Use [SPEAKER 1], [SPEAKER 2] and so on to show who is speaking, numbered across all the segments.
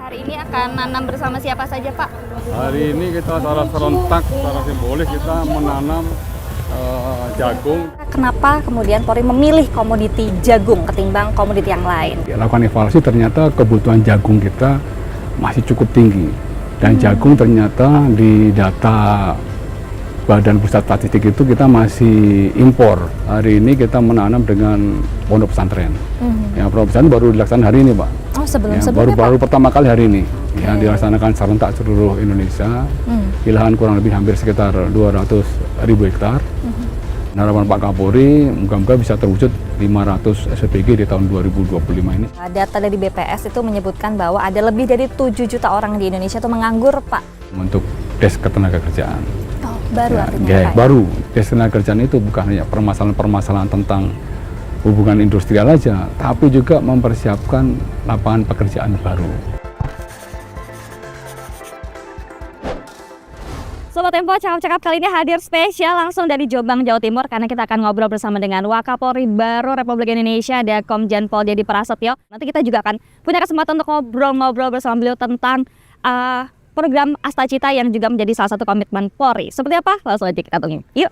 [SPEAKER 1] Hari ini akan nanam bersama siapa saja, Pak?
[SPEAKER 2] Hari ini kita secara serentak, secara simbolis kita menanam jagung.
[SPEAKER 1] Kenapa kemudian Polri memilih komoditi jagung ketimbang komoditi yang lain?
[SPEAKER 2] Lakukan evaluasi, ternyata kebutuhan jagung kita masih cukup tinggi. Dan jagung ternyata di data Badan Pusat Statistik itu kita masih impor. Hari ini kita menanam dengan pondok pesantren. Ya, pondok pesantren baru dilaksanakan hari ini, Pak.
[SPEAKER 1] Oh, sebelumnya,
[SPEAKER 2] baru pertama kali hari ini. Ya, dilaksanakan serentak seluruh Indonesia. Di lahan kurang lebih hampir sekitar 200.000 hektar. Harapan Pak Kapolri, moga-moga bisa terwujud 500 SPG di tahun 2025 ini.
[SPEAKER 1] Data dari BPS itu menyebutkan bahwa ada lebih dari 7 juta orang di Indonesia itu menganggur, Pak.
[SPEAKER 2] Untuk desk ketenagakerjaan.
[SPEAKER 1] Oh, baru artinya,
[SPEAKER 2] ya,
[SPEAKER 1] Pak?
[SPEAKER 2] Baru. Desk ketenagakerjaan itu bukan hanya permasalahan-permasalahan tentang hubungan industrial aja, tapi juga mempersiapkan lapangan pekerjaan baru.
[SPEAKER 1] Sobat Tempo, cakap-cakap kali ini hadir spesial langsung dari Jombang, Jawa Timur, karena kita akan ngobrol bersama dengan Wakapolri baru Republik Indonesia, ada Komjen Pol Dedy Prasetyo. Nanti kita juga akan punya kesempatan untuk ngobrol-ngobrol bersama beliau tentang program Astacita yang juga menjadi salah satu komitmen Polri. Seperti apa? Langsung aja kita tunggu. Yuk!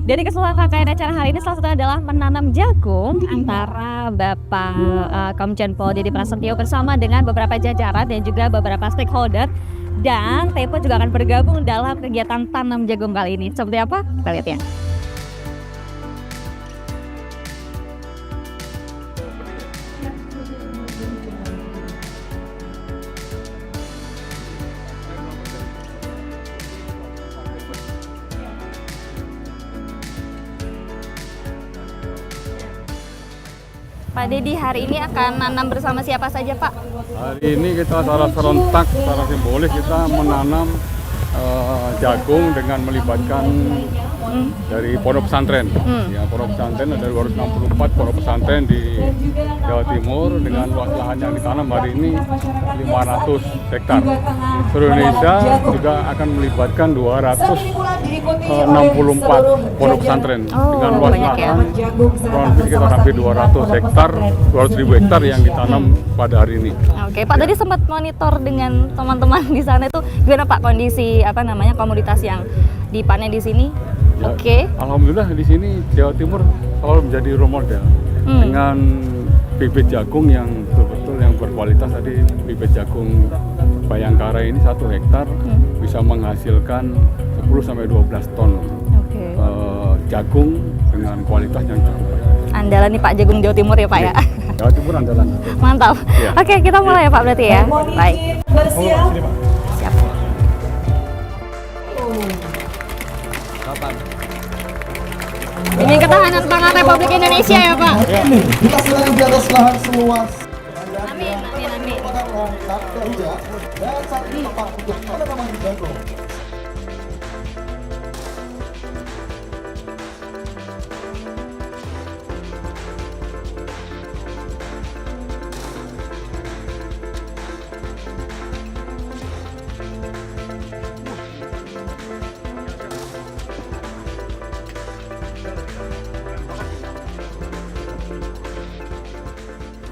[SPEAKER 1] Dari keseluruhan rangkaian acara hari ini salah satunya adalah menanam jagung antara Bapak Komjen Pol Dedy Prasetyo bersama dengan beberapa jajaran dan juga beberapa stakeholder, dan Tempo juga akan bergabung dalam kegiatan tanam jagung kali ini. Seperti apa? Kita lihat ya. Pak Dedy, hari ini akan nanam bersama siapa saja, Pak?
[SPEAKER 2] Hari ini kita secara serentak, secara simbolis kita menanam jagung dengan melibatkan dari pondok pesantren. Ya, pondok pesantren ada 264 pondok pesantren di Jawa Timur dengan luas lahan yang ditanam hari ini 500 hektar. Seluruh Indonesia juga akan melibatkan 264 pondok pesantren dengan luas lahan kurang lebih sekitar hampir 200 hektar, 200.000 hektar yang ditanam pada hari ini.
[SPEAKER 1] Oke, Pak, tadi sempat monitor dengan teman-teman di sana itu gimana, Pak, kondisi komoditas yang dipanen di sini?
[SPEAKER 2] Ya,
[SPEAKER 1] Oke.
[SPEAKER 2] Alhamdulillah di sini Jawa Timur selalu menjadi role model dengan bibit jagung yang betul-betul yang berkualitas. Tadi bibit jagung Bayangkara ini 1 hektar bisa menghasilkan 10-12 ton jagung dengan kualitas yang cukup baik.
[SPEAKER 1] Andalan nih Pak, jagung Jawa Timur ya, Pak ya?
[SPEAKER 2] Jawa Timur andalan.
[SPEAKER 1] Mantap.
[SPEAKER 2] Ya.
[SPEAKER 1] Oke, kita mulai ya Pak berarti ya. Baik.
[SPEAKER 2] Siap.
[SPEAKER 1] Siap. Demi ketahanan pangan Republik Indonesia ya Pak.
[SPEAKER 3] Kita sedang di atas lahan seluas.
[SPEAKER 1] Amin, amin, amin.
[SPEAKER 3] Dan saat ini tempat untuk penanaman jagung.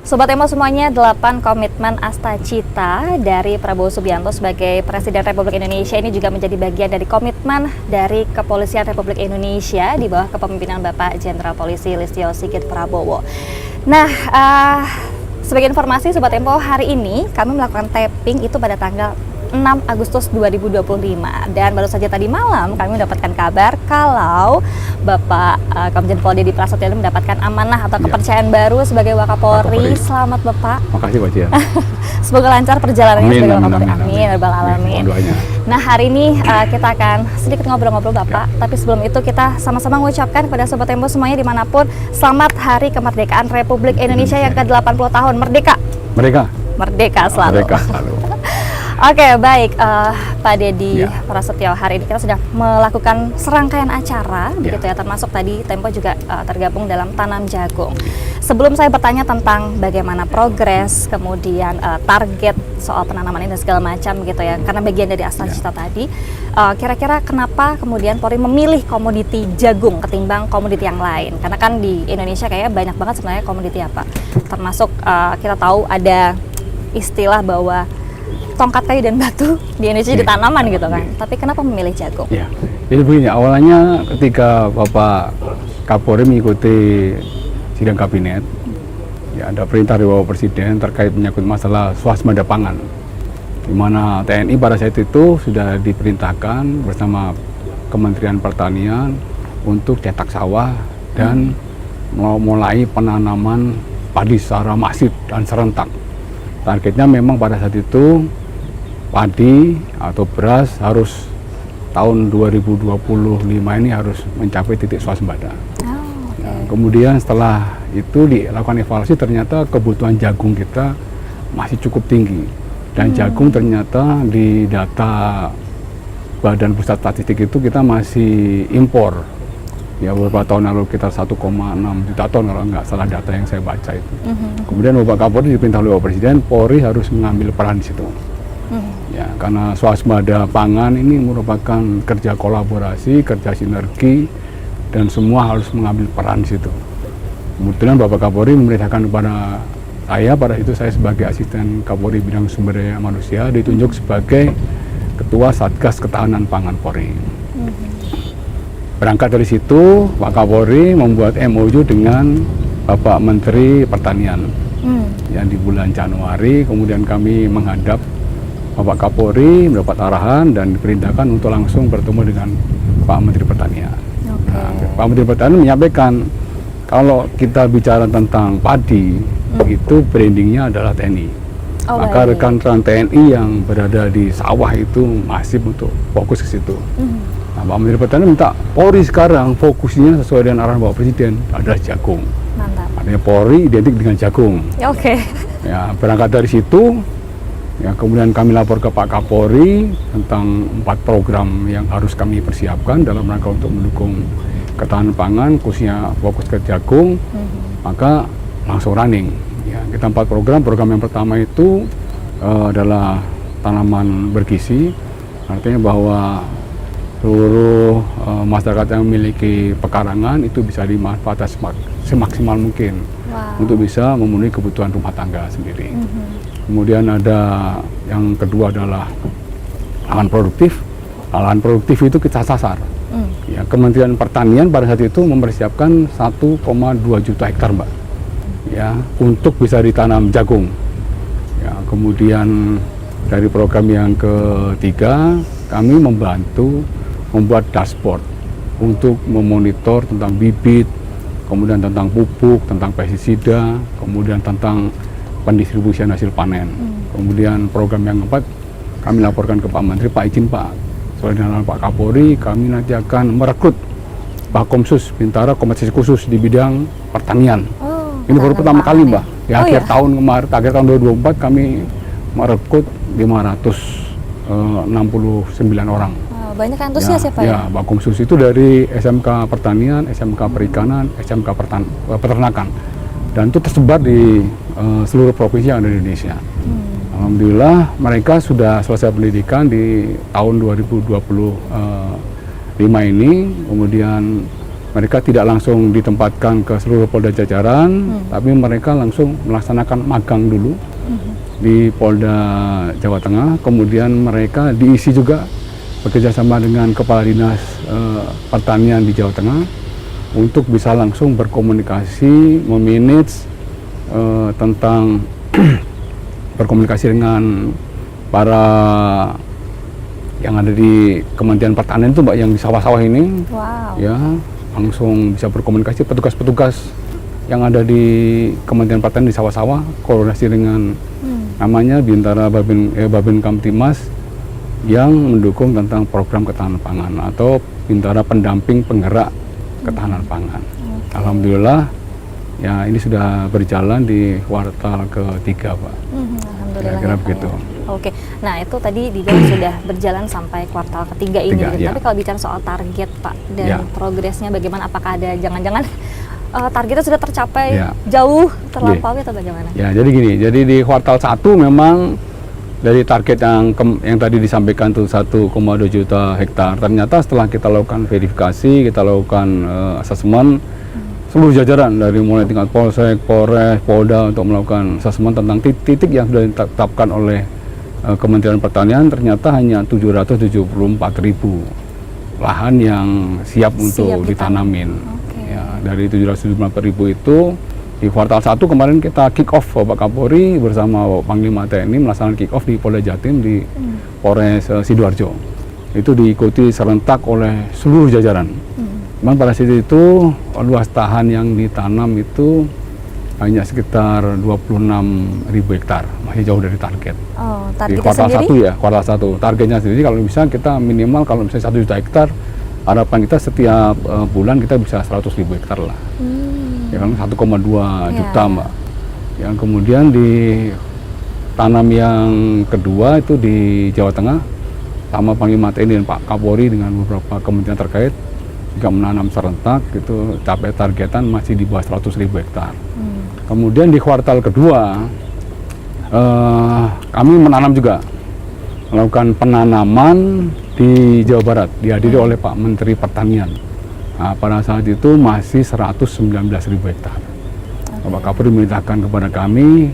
[SPEAKER 1] Sobat Tempo semuanya, 8 komitmen Astacita dari Prabowo Subianto sebagai Presiden Republik Indonesia ini juga menjadi bagian dari komitmen dari Kepolisian Republik Indonesia di bawah kepemimpinan Bapak Jenderal Polisi Listio Sigit Prabowo. Nah, sebagai informasi Sobat Tempo, hari ini kami melakukan tapping itu pada tanggal 6 Agustus 2025, dan baru saja tadi malam kami mendapatkan kabar kalau Bapak Komjen Pol Dedy Prasetyo mendapatkan amanah atau kepercayaan baru sebagai Wakapolri. Selamat Bapak.
[SPEAKER 2] Makasih Pak Cia.
[SPEAKER 1] Semoga lancar perjalanannya sebagai Wakapolri.
[SPEAKER 2] Amin.
[SPEAKER 1] Rabbal alamin. Nah, hari ini kita akan sedikit ngobrol-ngobrol Bapak, tapi sebelum itu kita sama-sama mengucapkan kepada Sobat Tempo semuanya dimanapun, selamat Hari Kemerdekaan Republik Indonesia yang ke-80 tahun. Merdeka.
[SPEAKER 2] Merdeka.
[SPEAKER 1] Merdeka selalu.
[SPEAKER 2] Merdeka selalu.
[SPEAKER 1] Oke, baik, Pak Deddy
[SPEAKER 2] Ya.
[SPEAKER 1] Prasetyo, hari ini kita sudah melakukan serangkaian acara, begitu ya, termasuk tadi Tempo juga tergabung dalam tanam jagung. Sebelum saya bertanya tentang bagaimana progres, kemudian target soal penanaman ini dan segala macam, gitu ya, karena bagian dari Astacita tadi, kira-kira kenapa kemudian Polri memilih komoditi jagung ketimbang komoditi yang lain? Karena kan di Indonesia kayaknya banyak banget sebenarnya komoditi apa, termasuk kita tahu ada istilah bahwa tongkat kayu dan batu di Indonesia jadi tanaman gitu kan. Tapi kenapa memilih jagung?
[SPEAKER 4] Ya, jadi begini, awalnya ketika Bapak Kapolri mengikuti sidang kabinet, ya ada perintah dari Bapak Presiden terkait menyangkut masalah swasembada pangan, di mana TNI pada saat itu sudah diperintahkan bersama Kementerian Pertanian untuk cetak sawah dan mulai penanaman padi secara masif dan serentak. Targetnya memang pada saat itu padi atau beras harus tahun 2025 ini harus mencapai titik swasembada. Kemudian setelah itu dilakukan evaluasi, ternyata kebutuhan jagung kita masih cukup tinggi. Dan jagung ternyata di data Badan Pusat Statistik itu kita masih impor. Ya, beberapa tahun lalu kita 1,6 juta ton kalau nggak salah data yang saya baca itu. Kemudian Bapak Kapolri diperintah oleh Bapak Presiden, Polri harus mengambil peran di situ. Ya, karena swasembada pangan ini merupakan kerja kolaborasi, kerja sinergi, dan semua harus mengambil peran di situ. Kemudian Bapak Kapolri memerintahkan kepada saya, pada itu saya sebagai asisten Kapolri bidang sumber daya manusia ditunjuk sebagai Ketua Satgas Ketahanan Pangan Polri. Berangkat dari situ, Pak Kapolri membuat MOU dengan Bapak Menteri Pertanian yang di bulan Januari. Kemudian kami menghadap Bapak Kapolri, mendapat arahan dan diperintahkan untuk langsung bertemu dengan Pak Menteri Pertanian. Nah, Pak Menteri Pertanian menyampaikan kalau kita bicara tentang padi, itu brandingnya adalah TNI. Maka rekan-rekan TNI yang berada di sawah itu masif untuk fokus ke situ. Nah, Pak Menteri Pertanian minta Polri sekarang fokusnya sesuai dengan arahan Bapak Presiden adalah jagung.
[SPEAKER 1] Mantap.
[SPEAKER 4] Artinya Polri identik dengan jagung.
[SPEAKER 1] Oke.
[SPEAKER 4] Ya, berangkat dari situ, ya kemudian kami lapor ke Pak Kapolri tentang 4 program yang harus kami persiapkan dalam rangka untuk mendukung ketahanan pangan, khususnya fokus ke jagung. Maka langsung running. Ya, kita 4 program. Program yang pertama itu adalah tanaman bergizi, artinya bahwa seluruh masyarakat yang memiliki pekarangan itu bisa dimanfaatkan semaksimal mungkin untuk bisa memenuhi kebutuhan rumah tangga sendiri. Kemudian ada yang kedua adalah lahan produktif. Lahan produktif itu kita sasar. Ya, Kementerian Pertanian pada saat itu mempersiapkan 1,2 juta hektar, Mbak. Ya, untuk bisa ditanam jagung. Ya, kemudian dari program yang ketiga, kami membantu membuat dashboard untuk memonitor tentang bibit, kemudian tentang pupuk, tentang pestisida, kemudian tentang pendistribusian hasil panen. Kemudian program yang keempat, kami laporkan ke Pak Menteri, Pak izin Pak, sesuai dengan Pak Kapolri, kami nanti akan merekrut Bakomsus Bintara kompetisi khusus di bidang pertanian. Ini baru pertama kali, Mbak. Di akhir tahun kemarin, akhir tahun 2024 kami merekrut 569 orang.
[SPEAKER 1] Banyak antusias ya Pak?
[SPEAKER 4] Ya, Bakomsus itu dari SMK Pertanian, SMK Perikanan, SMK Peternakan, dan itu tersebar di seluruh provinsi yang ada di Indonesia. Alhamdulillah mereka sudah selesai pendidikan di tahun 2025 ini. Kemudian mereka tidak langsung ditempatkan ke seluruh Polda jajaran, tapi mereka langsung melaksanakan magang dulu di Polda Jawa Tengah. Kemudian mereka diisi juga bekerjasama dengan Kepala Dinas Pertanian di Jawa Tengah untuk bisa langsung berkomunikasi, memanage tentang berkomunikasi dengan para yang ada di Kementerian Pertanian itu, Mbak, yang di sawah-sawah ini. Ya, langsung bisa berkomunikasi petugas-petugas yang ada di Kementerian Pertanian di sawah-sawah, koordinasi dengan namanya Bintara Babin Kamtimas yang mendukung tentang program ketahanan pangan atau Bintara Pendamping Penggerak Ketahanan Pangan. Alhamdulillah, ya ini sudah berjalan di kuartal ketiga, Pak.
[SPEAKER 1] Alhamdulillah.
[SPEAKER 4] Kira-kira begitu.
[SPEAKER 1] Oke, nah itu tadi dibilang sudah berjalan sampai kuartal ketiga ini.
[SPEAKER 4] Tiga, ya.
[SPEAKER 1] Tapi kalau bicara soal target Pak dan
[SPEAKER 4] Ya.
[SPEAKER 1] progresnya bagaimana? Apakah ada jangan-jangan targetnya sudah tercapai
[SPEAKER 4] Ya.
[SPEAKER 1] jauh terlampaui atau bagaimana?
[SPEAKER 4] Ya, jadi gini, jadi di kuartal 1 memang dari target yang tadi disampaikan tuh 1,2 juta hektar, ternyata setelah kita lakukan verifikasi, kita lakukan asesmen, seluruh jajaran dari mulai tingkat Polsek, Polres, Polda untuk melakukan asesmen tentang titik yang sudah ditetapkan oleh Kementerian Pertanian, ternyata hanya 774.000 lahan yang siap untuk ditanamin.
[SPEAKER 1] Oke.
[SPEAKER 4] Ya, dari 774.000 itu di kuartal 1 kemarin kita kick off Bapak Kapolri bersama Bapak Panglima TNI melaksanakan kick off di Polda Jatim di Polres Sidoarjo. Itu diikuti serentak oleh seluruh jajaran. Cuman pada saat itu luas lahan yang ditanam itu hanya sekitar 26.000 hektar, masih jauh dari target.
[SPEAKER 1] Oh,
[SPEAKER 4] Di
[SPEAKER 1] targetnya
[SPEAKER 4] kuartal
[SPEAKER 1] sendiri?
[SPEAKER 4] 1 ya, kuartal 1. Targetnya sendiri kalau bisa kita minimal kalau misalnya 1 juta hektar, harapan kita setiap bulan kita bisa 100.000 hektar lah. Ya kan 1,2 juta
[SPEAKER 1] Ya.
[SPEAKER 4] Mbak. Yang kemudian di tanam yang kedua itu di Jawa Tengah, sama Panglima TNI dan Pak Kapolri dengan beberapa kementerian terkait juga menanam serentak, itu capai targetan masih di bawah 100.000 hektar. Kemudian di kuartal kedua kami menanam juga, melakukan penanaman di Jawa Barat, dihadiri oleh Pak Menteri Pertanian. Nah, pada saat itu masih 119.000 hektar. Bapak Kapolri memerintahkan kepada kami,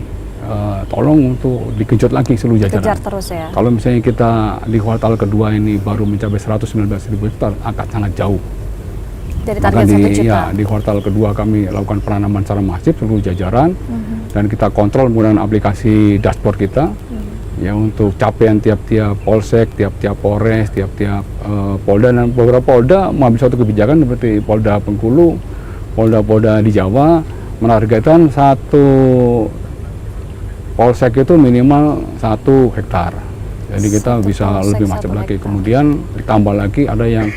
[SPEAKER 4] tolong untuk digenjot lagi seluruh jajaran.
[SPEAKER 1] Kejar terus ya.
[SPEAKER 4] Kalau misalnya kita di kuartal kedua ini baru mencapai 119.000 hektar, akan sangat jauh.
[SPEAKER 1] Dari
[SPEAKER 4] Maka
[SPEAKER 1] target 1 juta.
[SPEAKER 4] di kuartal kedua kami lakukan penanaman secara masif seluruh jajaran, dan kita kontrol menggunakan aplikasi dashboard kita, ya untuk capaian tiap-tiap polsek, tiap-tiap polres, tiap-tiap polda, dan beberapa polda mengambil suatu kebijakan seperti Polda Bengkulu, polda-polda di Jawa menargetkan satu polsek itu minimal 1 hektar. Jadi kita
[SPEAKER 1] Satu
[SPEAKER 4] bisa
[SPEAKER 1] polsek,
[SPEAKER 4] lebih
[SPEAKER 1] 1
[SPEAKER 4] masif lagi.
[SPEAKER 1] hektar.
[SPEAKER 4] Kemudian ditambah lagi ada yang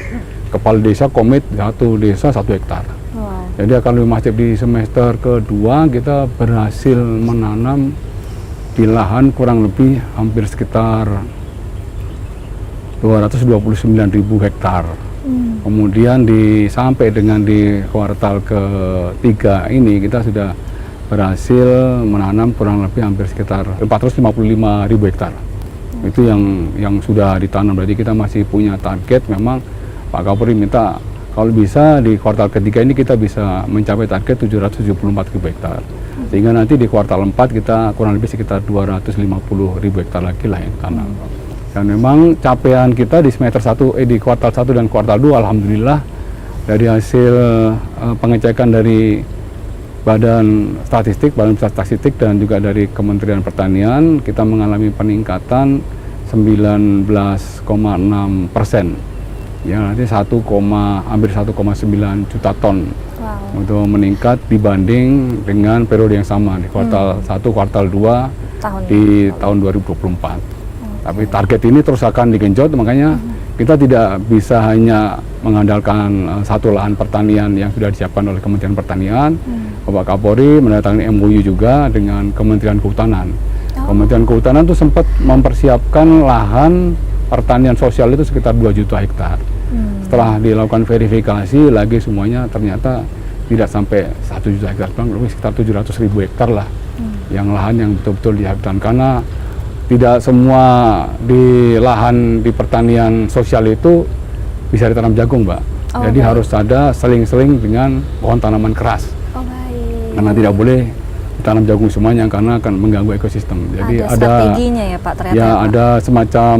[SPEAKER 4] kepala desa komit 1 desa 1 hektar.
[SPEAKER 1] Wow.
[SPEAKER 4] Jadi akan lebih masif di semester kedua kita berhasil menanam di lahan kurang lebih hampir sekitar 229.000 hektar. Kemudian sampai dengan di kuartal ketiga ini kita sudah berhasil menanam kurang lebih hampir sekitar 455.000 hektar. Itu yang sudah ditanam. Berarti kita masih punya target. Memang Pak Kapolri minta kalau bisa di kuartal ketiga ini kita bisa mencapai target 774.000 hektar. Sehingga nanti di kuartal 4 kita kurang lebih sekitar 250.000 hektar lagi lah yang tanam. Dan memang capaian kita di semester 1, di kuartal 1 dan kuartal 2 alhamdulillah dari hasil pengecekan dari Badan Pusat Statistik dan juga dari Kementerian Pertanian, kita mengalami peningkatan 19,6%. Ya, nanti hampir 1,9 juta ton.
[SPEAKER 1] Wow.
[SPEAKER 4] Untuk meningkat dibanding dengan periode yang sama di kuartal 1, kuartal 2 di tahun 2024. Tapi target ini terus akan digenjot, makanya kita tidak bisa hanya mengandalkan satu lahan pertanian yang sudah disiapkan oleh Kementerian Pertanian. Bapak Kapolri menandatangani MOU juga dengan Kementerian Kehutanan. Kementerian Kehutanan itu sempat mempersiapkan lahan pertanian sosial itu sekitar 2 juta hektar. Setelah dilakukan verifikasi lagi semuanya ternyata tidak sampai 1 juta hektar, lebih sekitar 700.000 hektar lah yang lahan yang betul-betul dihabiskan, karena tidak semua di lahan di pertanian sosial itu bisa ditanam jagung, Mbak. Jadi
[SPEAKER 1] baik.
[SPEAKER 4] harus ada seling-seling dengan pohon tanaman keras.
[SPEAKER 1] Oh, baik.
[SPEAKER 4] Karena tidak boleh ditanam jagung semuanya karena akan mengganggu ekosistem. Jadi
[SPEAKER 1] ada strateginya ya Pak ternyata.
[SPEAKER 4] Ya,
[SPEAKER 1] Pak?
[SPEAKER 4] ada semacam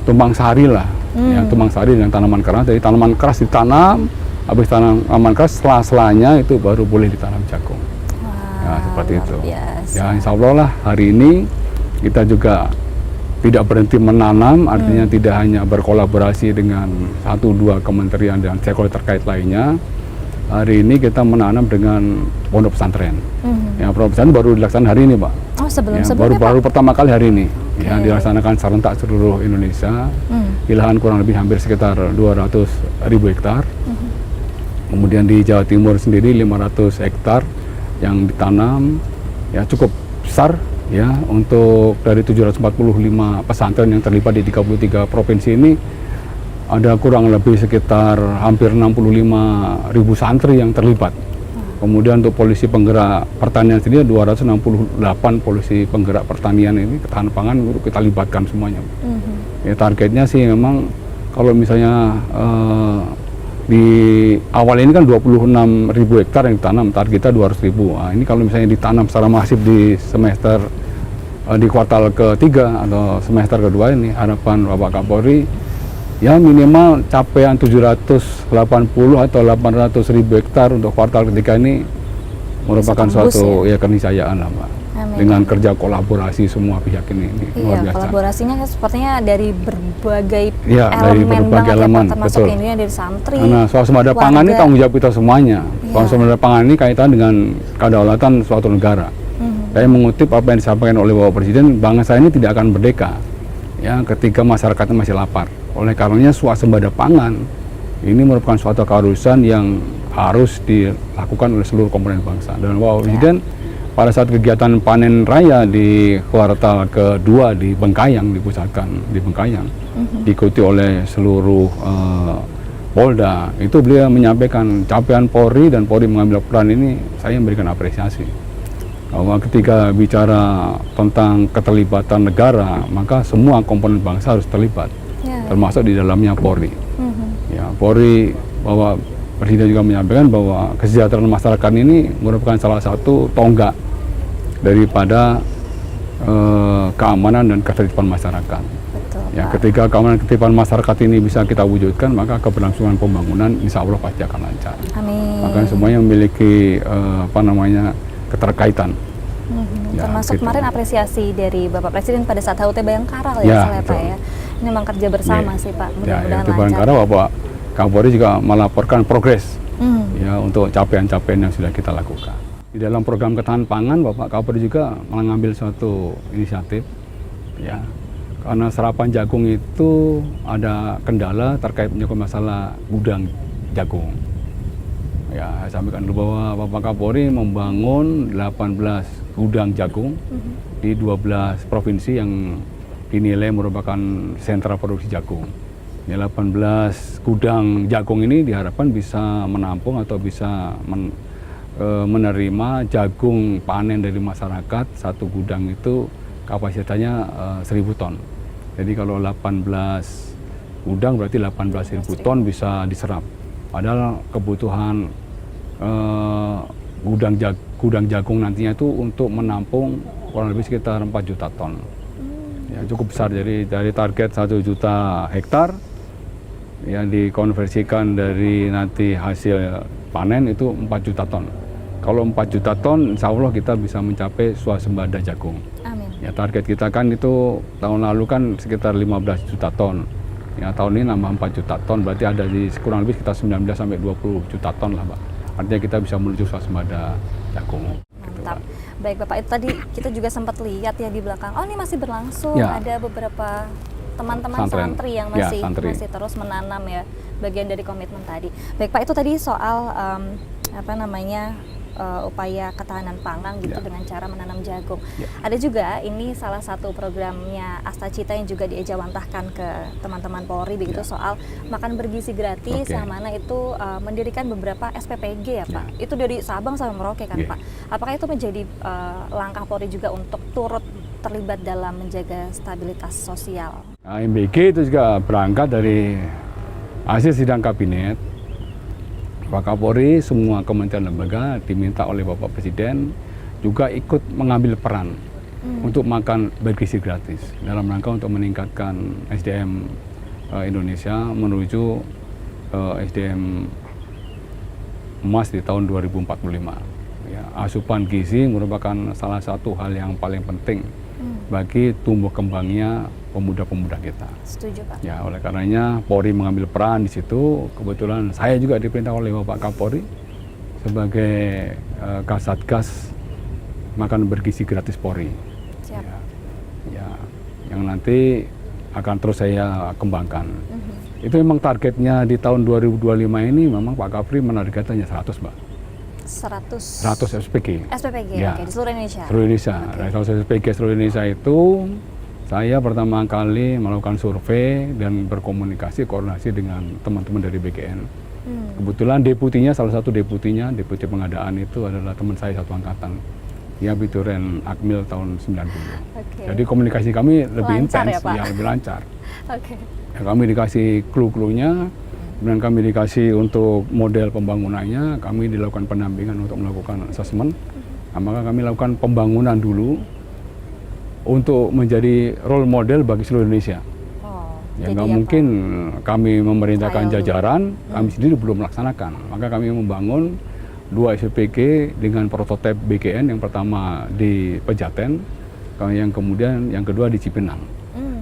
[SPEAKER 4] tumbang sari lah, ya, tumbang sari dengan tanaman keras. Jadi tanaman keras ditanam, habis tanaman keras sela-selanya itu baru boleh ditanam jagung. Ya, seperti
[SPEAKER 1] luar
[SPEAKER 4] itu.
[SPEAKER 1] biasa.
[SPEAKER 4] Ya, insya Allah lah hari ini kita juga tidak berhenti menanam, artinya tidak hanya berkolaborasi dengan 1-2 kementerian dan stakeholder terkait lainnya. Hari ini kita menanam dengan pondok pesantren. Ya, pondok pesantren baru dilaksanakan hari ini, Pak.
[SPEAKER 1] Oh,
[SPEAKER 4] Ya,
[SPEAKER 1] sebelumnya
[SPEAKER 4] baru
[SPEAKER 1] Pak?
[SPEAKER 4] pertama kali hari ini. Ya, dilaksanakan serentak seluruh Indonesia. Di lahan kurang lebih hampir sekitar 200.000 hektar. Kemudian di Jawa Timur sendiri 500 hektar yang ditanam, ya cukup besar Ya, untuk dari 745 pesantren yang terlibat di 33 provinsi ini ada kurang lebih sekitar hampir 65.000 santri yang terlibat. Kemudian untuk polisi penggerak pertanian sendiri 268 polisi penggerak pertanian ini ketahanan pangan kita libatkan semuanya. Ya, targetnya sih memang kalau misalnya di awal ini kan 26.000 hektar yang ditanam, target kita 200.000. Nah, ini kalau misalnya ditanam secara masif di semester di kuartal ketiga atau semester kedua ini, harapan Bapak Kapolri ya minimal capaian 780 atau 800.000 hektar untuk kuartal ketiga ini merupakan suatu ya keniscayaan lah, Pak.
[SPEAKER 1] Amin.
[SPEAKER 4] Dengan kerja kolaborasi semua pihak ini luar
[SPEAKER 1] Iya,
[SPEAKER 4] biasa.
[SPEAKER 1] kolaborasinya sepertinya dari berbagai
[SPEAKER 4] Iya, dari
[SPEAKER 1] elemen
[SPEAKER 4] berbagai
[SPEAKER 1] banget
[SPEAKER 4] elemen,
[SPEAKER 1] ya Pak, termasuk
[SPEAKER 4] betul.
[SPEAKER 1] ini dari santri,
[SPEAKER 4] Nah, swasembada pangan ini
[SPEAKER 1] warga.
[SPEAKER 4] tanggung jawab kita semuanya.
[SPEAKER 1] Iya.
[SPEAKER 4] Swasembada pangan ini kaitan dengan kedaulatan suatu negara. Saya mengutip apa yang disampaikan oleh Bapak Presiden, bangsa ini tidak akan merdeka ya ketika masyarakatnya masih lapar. Oleh karenanya swasembada pangan ini merupakan suatu keharusan yang harus dilakukan oleh seluruh komponen bangsa. Dan Bapak Presiden pada saat kegiatan panen raya di kuartal kedua di Bengkayang, dipusatkan di Bengkayang, diikuti oleh seluruh Polda, itu beliau menyampaikan capaian Polri dan Polri mengambil peran ini, saya memberikan apresiasi. Bahwa ketika bicara tentang keterlibatan negara, maka semua komponen bangsa harus terlibat, termasuk di dalamnya Polri. Ya, Polri, bahwa Presiden juga menyampaikan bahwa kesejahteraan masyarakat ini merupakan salah satu tonggak daripada keamanan dan ketertiban masyarakat.
[SPEAKER 1] Betul,
[SPEAKER 4] Ya,
[SPEAKER 1] Pak.
[SPEAKER 4] ketika keamanan ketertiban masyarakat ini bisa kita wujudkan, maka keberlangsungan pembangunan insya Allah pasti akan lancar.
[SPEAKER 1] Amin.
[SPEAKER 4] Maka semuanya memiliki keterkaitan. Ya,
[SPEAKER 1] Termasuk
[SPEAKER 4] gitu.
[SPEAKER 1] kemarin apresiasi dari Bapak Presiden pada saat HUT Bayangkara
[SPEAKER 4] Ya,
[SPEAKER 1] ya, Pak
[SPEAKER 4] betul.
[SPEAKER 1] ya. Ini memang kerja bersama
[SPEAKER 4] Ya.
[SPEAKER 1] sih Pak,
[SPEAKER 4] Ya,
[SPEAKER 1] mudah-mudahan
[SPEAKER 4] di
[SPEAKER 1] lancar.
[SPEAKER 4] Bayangkara Bapak Kapolri juga melaporkan progres
[SPEAKER 1] Hmm.
[SPEAKER 4] ya untuk capaian-capaian yang sudah kita lakukan. Di dalam program ketahanan pangan, Bapak Kapolri juga mengambil suatu inisiatif, ya, karena serapan jagung itu ada kendala terkait menyangkut masalah gudang jagung. Ya, saya sampaikan dulu bahwa Bapak Kapolri membangun 18 gudang jagung di 12 provinsi yang dinilai merupakan sentra produksi jagung. Ini 18 gudang jagung ini diharapkan bisa menampung atau bisa menerima jagung panen dari masyarakat. Satu gudang itu kapasitasnya 1.000 ton. Jadi kalau 18 gudang berarti 18.000 ton bisa diserap. Padahal kebutuhan gudang jagung nantinya itu untuk menampung kurang lebih sekitar 4 juta ton. Ya, cukup besar. Jadi dari target 1 juta hektar yang dikonversikan dari nanti hasil panen itu 4 juta ton. Kalau 4 juta ton, insya Allah kita bisa mencapai swasembada jagung.
[SPEAKER 1] Amin.
[SPEAKER 4] Ya, target kita kan itu tahun lalu kan sekitar 15 juta ton. Ya, tahun ini nambah 4 juta ton, berarti ada di kurang lebih sekitar 19 sampai 20 juta ton lah, Pak. Artinya kita bisa menuju swasembada jagung.
[SPEAKER 1] Mantap. Baik Bapak, itu tadi kita juga sempat lihat ya di belakang. Oh, ini masih berlangsung.
[SPEAKER 4] Ya.
[SPEAKER 1] Ada beberapa teman-teman
[SPEAKER 4] Santren.
[SPEAKER 1] santri yang
[SPEAKER 4] Ya,
[SPEAKER 1] masih
[SPEAKER 4] santri.
[SPEAKER 1] masih terus menanam ya, bagian dari komitmen tadi. Baik Pak, itu tadi soal upaya ketahanan pangan gitu
[SPEAKER 4] Ya.
[SPEAKER 1] dengan cara menanam jagung.
[SPEAKER 4] Ya.
[SPEAKER 1] Ada juga ini salah satu programnya Astacita yang juga diejawantahkan ke teman-teman Polri begitu,
[SPEAKER 4] Ya.
[SPEAKER 1] soal makan bergizi gratis,
[SPEAKER 4] Oke.
[SPEAKER 1] yang mana itu mendirikan beberapa SPPG ya Pak.
[SPEAKER 4] Ya.
[SPEAKER 1] Itu dari Sabang sampai Merauke kan
[SPEAKER 4] Ya.
[SPEAKER 1] Pak. Apakah itu menjadi langkah Polri juga untuk turut terlibat dalam menjaga stabilitas sosial?
[SPEAKER 4] Nah, MBG itu juga berangkat dari hasil sidang kabinet. Pak Kapolri, semua kementerian lembaga diminta oleh Bapak Presiden juga ikut mengambil peran untuk makan bergizi gratis dalam rangka untuk meningkatkan SDM Indonesia menuju SDM emas di tahun 2045. Ya, asupan gizi merupakan salah satu hal yang paling penting bagi tumbuh kembangnya pemuda-pemuda kita.
[SPEAKER 1] Setuju Pak.
[SPEAKER 4] Ya, oleh karenanya Polri mengambil peran di situ. Kebetulan saya juga diperintah oleh Bapak Kapolri sebagai Kasatgas makan bergizi gratis Polri.
[SPEAKER 1] Siap.
[SPEAKER 4] Ya, yang nanti akan terus saya kembangkan. Itu memang targetnya di tahun 2025 ini memang Pak Kapolri menargetkannya 100, Mbak.
[SPEAKER 1] 100
[SPEAKER 4] SPG.
[SPEAKER 1] SPPG,
[SPEAKER 4] Ya.
[SPEAKER 1] oke, di seluruh Indonesia.
[SPEAKER 4] Seluruh Indonesia. Dari 100 SPG seluruh Indonesia itu saya pertama kali melakukan survei dan berkomunikasi koordinasi dengan teman-teman dari BKN. Kebetulan salah satu deputi pengadaan itu adalah teman saya satu angkatan. Dia Bituren Akmil tahun 90.
[SPEAKER 1] Oke.
[SPEAKER 4] Jadi komunikasi kami lebih
[SPEAKER 1] Lancar
[SPEAKER 4] intens,
[SPEAKER 1] ya, Pak?
[SPEAKER 4] lebih lancar.
[SPEAKER 1] Oke.
[SPEAKER 4] Ya, kami dikasih clue-cluenya, kemudian kami dikasih untuk model pembangunannya, kami dilakukan pendampingan untuk melakukan asesmen. Nah, maka kami lakukan pembangunan dulu untuk menjadi role model bagi seluruh Indonesia.
[SPEAKER 1] Oh,
[SPEAKER 4] Ya
[SPEAKER 1] jadi
[SPEAKER 4] nggak
[SPEAKER 1] apa?
[SPEAKER 4] mungkin kami memerintahkan
[SPEAKER 1] Trial dulu.
[SPEAKER 4] jajaran, kami sendiri belum melaksanakan. Maka kami membangun 2 SPPG dengan prototipe BKN, yang pertama di Pejaten, yang kemudian yang kedua di Cipinang.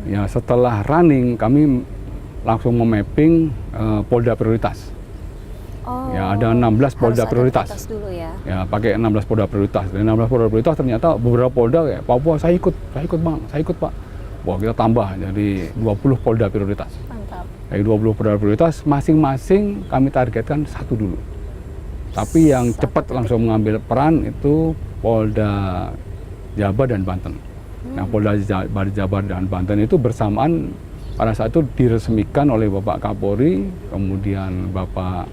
[SPEAKER 4] Ya setelah running kami langsung memapping polda prioritas.
[SPEAKER 1] Oh,
[SPEAKER 4] Ya ada 16 polda
[SPEAKER 1] harus ada
[SPEAKER 4] prioritas.
[SPEAKER 1] dulu ya.
[SPEAKER 4] Ya pakai 16 polda prioritas. Dan 16 polda prioritas ternyata beberapa polda kayak Papua saya ikut Bang, saya ikut Pak. Wah kita tambah jadi 20 polda prioritas.
[SPEAKER 1] Mantap.
[SPEAKER 4] Dari 20 polda prioritas masing-masing kami targetkan satu dulu. Tapi yang cepat langsung mengambil peran itu Polda Jabar dan Banten. Nah Polda Jabar dan Banten itu bersamaan pada saat itu diresmikan oleh Bapak Kapolri, kemudian Bapak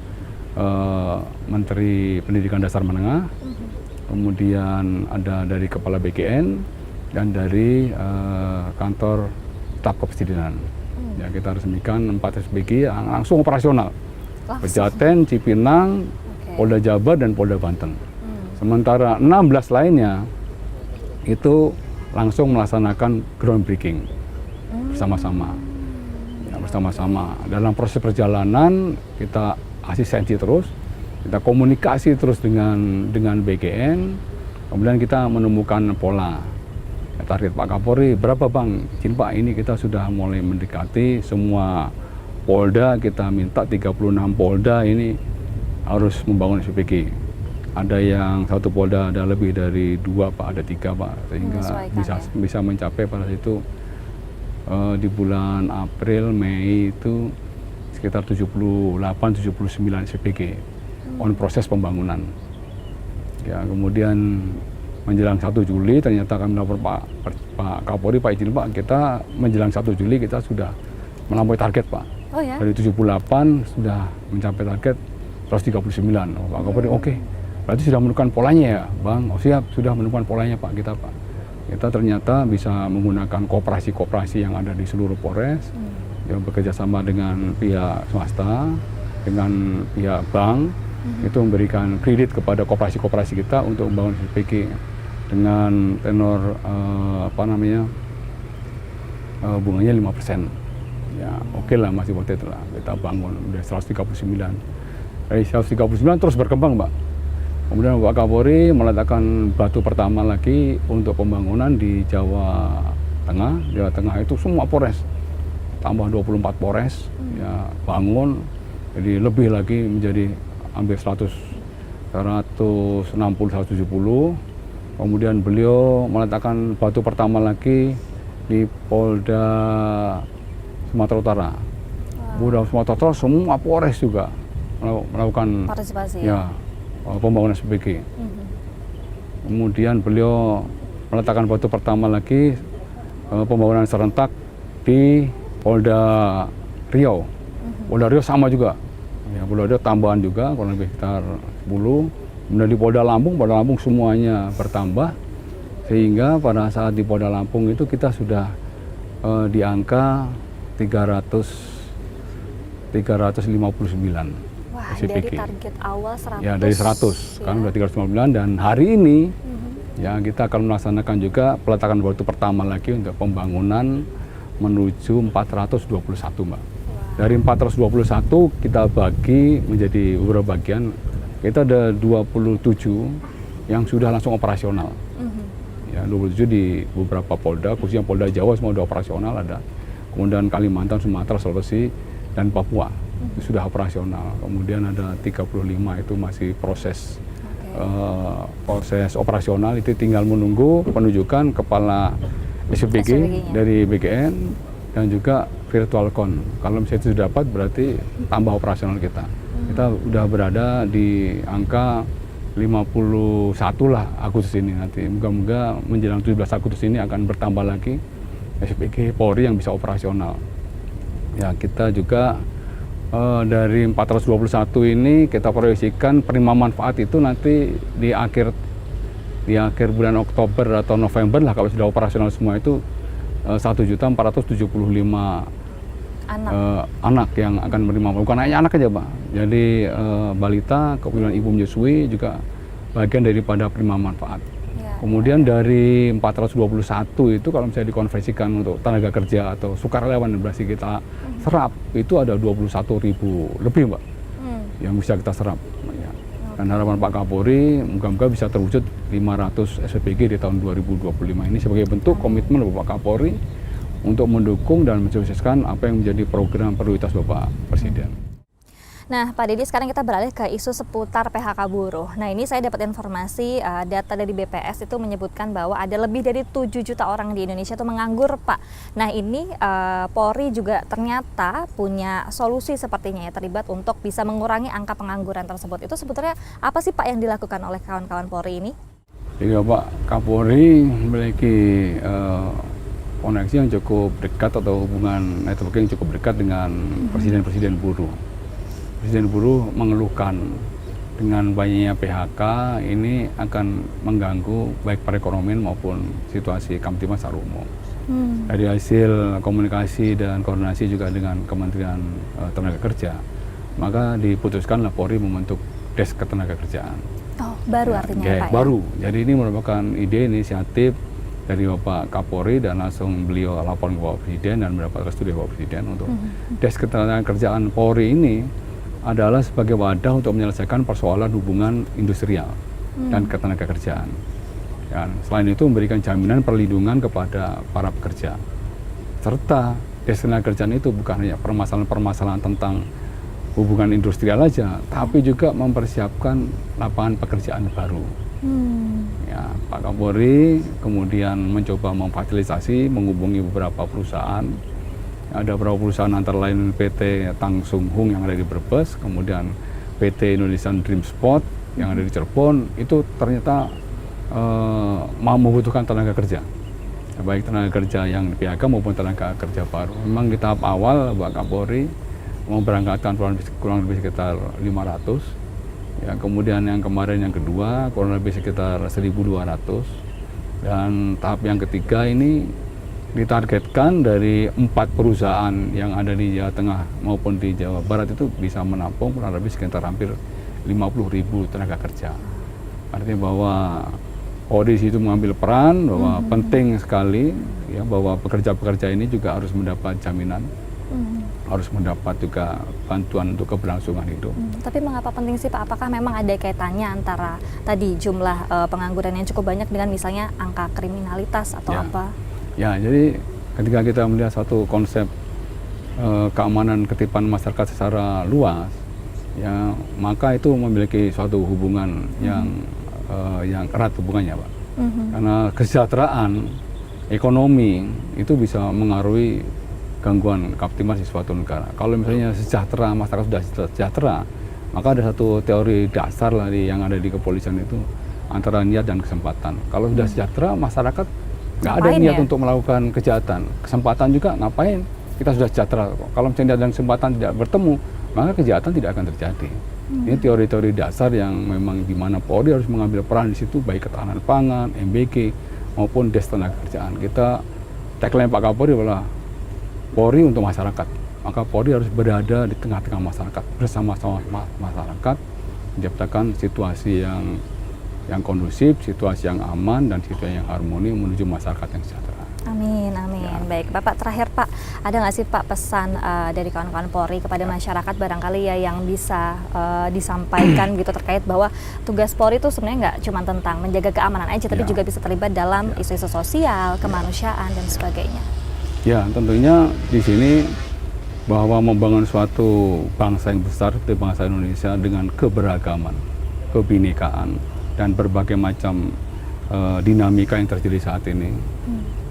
[SPEAKER 4] Menteri Pendidikan Dasar Menengah, kemudian ada dari Kepala BKN dan dari kantor staf kepresidenan. Ya kita resmikan 4 SPG yang langsung operasional. Pejaten, Cipinang, Polda Jabar dan Polda Banten. Sementara 16 lainnya itu langsung melaksanakan groundbreaking bersama-sama. Ya, bersama-sama. Dalam proses perjalanan kita asistensi terus, kita komunikasi terus dengan BKN, kemudian kita menemukan pola. Ya, target Pak Kapolri berapa Bang? Izin Pak, ini kita sudah mulai mendekati semua polda, kita minta 36 polda ini harus membangun SPPG. Ada yang satu polda ada lebih dari 2 Pak, ada 3 Pak, sehingga bisa mencapai pada itu di bulan April, Mei itu sekitar 78-79 SPPG on proses pembangunan. Ya kemudian menjelang 1 Juli ternyata kami lapor Pak Kapolri, Pak izin Pak, kita menjelang 1 Juli kita sudah melampaui target Pak.
[SPEAKER 1] Oh ya?
[SPEAKER 4] Dari 78 sudah mencapai target 139. Pak Kapolri oke. Berarti sudah menemukan polanya ya Bang? Oh siap, sudah menemukan polanya Pak kita Pak. Kita ternyata bisa menggunakan koperasi-koperasi yang ada di seluruh Polres, yang bekerja sama dengan pihak swasta, dengan pihak bank, itu memberikan kredit kepada koperasi-koperasi kita untuk membangun SPPG dengan tenor bunganya 5%. Ya oke lah, masih worth it lah, kita bangun udah 139. Dari 139 terus berkembang Mbak. Kemudian Pak Kapolri meletakkan batu pertama lagi untuk pembangunan di Jawa Tengah. Jawa Tengah itu semua Polres, tambah 24 Polres, ya bangun, jadi lebih lagi menjadi hampir 160-170. Kemudian beliau meletakkan batu pertama lagi di Polda Sumatera Utara. Polda Sumatera Utara semua Polres juga melakukan
[SPEAKER 1] partisipasi
[SPEAKER 4] ya pembangunan SPPG. Kemudian beliau meletakkan batu pertama lagi pembangunan serentak di Polda Riau. Polda Riau sama juga. Ya, Polda Riau tambahan juga kurang lebih sekitar 10. Kemudian di Polda Lampung semuanya bertambah, sehingga pada saat di Polda Lampung itu kita sudah di angka 359
[SPEAKER 1] Wah,
[SPEAKER 4] SPPG.
[SPEAKER 1] dari target awal 100.
[SPEAKER 4] Ya dari 100, kan udah 359, dan hari ini ya kita akan melaksanakan juga peletakan batu pertama lagi untuk pembangunan menuju 421 Mbak. Dari 421 kita bagi menjadi beberapa bagian. Kita ada 27 yang sudah langsung operasional. Ya 27 di beberapa polda, khususnya Polda Jawa semua sudah operasional ada. Kemudian Kalimantan, Sumatera, Sulawesi, dan Papua itu sudah operasional. Kemudian ada 35 itu masih proses proses operasional, itu tinggal menunggu penunjukan kepala SPPG dari BKN dan juga virtual con. Kalau misalnya itu sudah dapat berarti tambah operasional kita. Kita sudah berada di angka 51 lah Agustus ini nanti. Moga-moga menjelang 17 Agustus ini akan bertambah lagi SPG Polri yang bisa operasional. Ya, kita juga dari 421 ini kita proyeksikan penerima manfaat itu nanti di akhir bulan Oktober atau November lah, kalau sudah operasional semua itu 1.475 anak yang akan menerima, bukan hanya anak aja Pak, jadi balita, kemudian ibu menyusui juga bagian daripada penerima manfaat.
[SPEAKER 1] Ya.
[SPEAKER 4] Kemudian dari 421 itu kalau misalnya dikonversikan untuk tenaga kerja atau sukarelawan yang berhasil kita serap, itu ada 21.000 lebih Mbak yang bisa kita serap. Ya. Dan harapan Pak Kapolri moga-moga bisa terwujud 500 SPG di tahun 2025 ini sebagai bentuk komitmen Bapak Kapolri untuk mendukung dan mensukseskan apa yang menjadi program prioritas Bapak Presiden.
[SPEAKER 1] Nah, Pak Didi, sekarang kita beralih ke isu seputar PHK buruh. Nah, ini saya dapat informasi data dari BPS itu menyebutkan bahwa ada lebih dari 7 juta orang di Indonesia itu menganggur, Pak. Nah, ini Polri juga ternyata punya solusi sepertinya ya, terlibat untuk bisa mengurangi angka pengangguran tersebut. Itu sebetulnya apa sih Pak yang dilakukan oleh kawan-kawan Polri ini?
[SPEAKER 4] Jadi Bapak Kapolri memiliki koneksi yang cukup dekat atau hubungan networking yang cukup dekat dengan presiden-presiden buruh. Presiden buruh mengeluhkan dengan banyaknya PHK ini akan mengganggu baik perekonomian maupun situasi Kamtibmas secara umum. Dari hasil komunikasi dan koordinasi juga dengan Kementerian Tenaga Kerja, maka diputuskanlah Polri membentuk Desk Ketenagakerjaan.
[SPEAKER 1] Oh, baru artinya ya, Pak?
[SPEAKER 4] Baru. Jadi ini merupakan ide inisiatif dari Bapak Kapolri dan langsung beliau lapor ke Bapak Presiden dan mendapat restu dari Bapak Presiden untuk Desk Ketenagakerjaan Polri ini adalah sebagai wadah untuk menyelesaikan persoalan hubungan industrial dan ketenagakerjaan. Dan selain itu memberikan jaminan perlindungan kepada para pekerja. Serta Desk Ketenagakerjaan itu bukan hanya permasalahan-permasalahan tentang hubungan industrial aja, tapi juga mempersiapkan lapangan pekerjaan baru. Ya, Pak Kapolri kemudian mencoba memfasilitasi, menghubungi beberapa perusahaan. Ada beberapa perusahaan antara lain PT Tang Sung Hung yang ada di Brebes, kemudian PT Indonesian Dream Spot yang ada di Cirebon, itu ternyata membutuhkan tenaga kerja. Baik tenaga kerja yang di PHK maupun tenaga kerja baru. Memang di tahap awal Pak Kapolri memberangkatkan kurang lebih sekitar 500. Ya, kemudian yang kemarin yang kedua kurang lebih sekitar 1.200, dan tahap yang ketiga ini ditargetkan dari 4 perusahaan yang ada di Jawa Tengah maupun di Jawa Barat itu bisa menampung kurang lebih sekitar hampir 50.000 tenaga kerja. Artinya bahwa Polri itu mengambil peran bahwa penting sekali ya bahwa pekerja-pekerja ini juga harus mendapat jaminan. Harus mendapat juga bantuan untuk keberlangsungan hidup.
[SPEAKER 1] Tapi mengapa penting sih Pak? Apakah memang ada kaitannya antara tadi jumlah pengangguran yang cukup banyak dengan misalnya angka kriminalitas atau apa?
[SPEAKER 4] Ya, jadi ketika kita melihat satu konsep keamanan ketipan masyarakat secara luas, ya maka itu memiliki suatu hubungan yang erat hubungannya, Pak. Karena kesejahteraan ekonomi itu bisa mengaruhi gangguan Kamtibmas di suatu negara. Kalau misalnya sejahtera, masyarakat sudah sejahtera, maka ada satu teori dasar lah yang ada di kepolisian itu antara niat dan kesempatan. Kalau sudah sejahtera, masyarakat nggak ada niat untuk melakukan kejahatan. Kesempatan juga ngapain? Kita sudah sejahtera. Kalau misalnya niat dan kesempatan tidak bertemu, maka kejahatan tidak akan terjadi. Ini teori-teori dasar yang memang di mana Polri harus mengambil peran di situ, baik ketahanan pangan, MBG maupun Desk Ketenagakerjaan. Kita tagline Pak Kapolri adalah Polri untuk masyarakat, maka Polri harus berada di tengah-tengah masyarakat, bersama-sama masyarakat, menciptakan situasi yang kondusif, situasi yang aman, dan situasi yang harmoni menuju masyarakat yang sejahtera.
[SPEAKER 1] Amin, amin. Ya. Baik, Bapak terakhir Pak, ada nggak sih Pak pesan dari kawan-kawan Polri kepada masyarakat barangkali ya yang bisa disampaikan gitu terkait bahwa tugas Polri itu sebenarnya nggak cuma tentang menjaga keamanan aja, tapi juga bisa terlibat dalam isu-isu sosial, kemanusiaan, dan sebagainya.
[SPEAKER 4] Ya, tentunya di sini bahwa membangun suatu bangsa yang besar seperti bangsa Indonesia dengan keberagaman, kebinekaan, dan berbagai macam dinamika yang terjadi saat ini.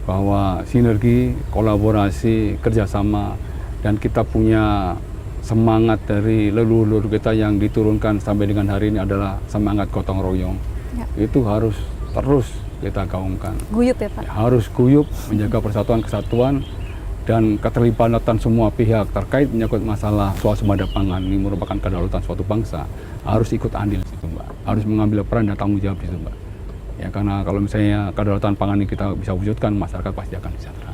[SPEAKER 4] Bahwa sinergi, kolaborasi, kerjasama, dan kita punya semangat dari leluhur kita yang diturunkan sampai dengan hari ini adalah semangat gotong royong.
[SPEAKER 1] Ya.
[SPEAKER 4] Itu harus terus kita gaungkan.
[SPEAKER 1] Guyup ya Pak?
[SPEAKER 4] Harus guyup, menjaga persatuan kesatuan dan keterlibatan semua pihak terkait menyangkut masalah swasembada pangan. Ini merupakan kedaulatan suatu bangsa, harus ikut andil di situ Mbak, harus mengambil peran dan tanggung jawab di situ Mbak. Ya, karena kalau misalnya kedaulatan pangan ini kita bisa wujudkan, masyarakat pasti akan sejahtera.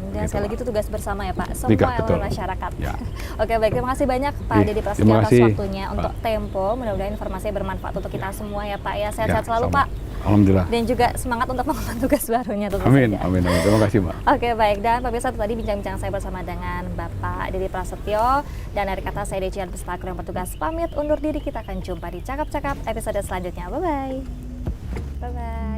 [SPEAKER 1] Dan
[SPEAKER 4] Gitu,
[SPEAKER 1] sekali lagi
[SPEAKER 4] Pak.
[SPEAKER 1] itu tugas bersama ya Pak, semua
[SPEAKER 4] Betul.
[SPEAKER 1] elemen masyarakat.
[SPEAKER 4] Ya.
[SPEAKER 1] Oke baik, terima kasih banyak Pak
[SPEAKER 4] Iya,
[SPEAKER 1] Dedi Prasetyo
[SPEAKER 4] terima
[SPEAKER 1] atas
[SPEAKER 4] kasih,
[SPEAKER 1] waktunya
[SPEAKER 4] Pak.
[SPEAKER 1] untuk Tempo. Mudah-mudahan informasinya bermanfaat untuk kita semua ya Pak ya. Sehat-sehat
[SPEAKER 4] Ya,
[SPEAKER 1] selalu
[SPEAKER 4] sama.
[SPEAKER 1] Pak.
[SPEAKER 4] Alhamdulillah.
[SPEAKER 1] Dan juga semangat untuk mengemban tugas barunya tentu
[SPEAKER 4] Amin,
[SPEAKER 1] saja.
[SPEAKER 4] amin, amin. Terima kasih Mbak.
[SPEAKER 1] Oke baik, dan pemirsa itu tadi bincang-bincang saya bersama dengan Bapak Dedi Prasetyo. Dan dari kata saya Decian Pestakur yang bertugas pamit undur diri. Kita akan jumpa di Cakap-Cakap episode selanjutnya. Bye-bye. Bye-bye.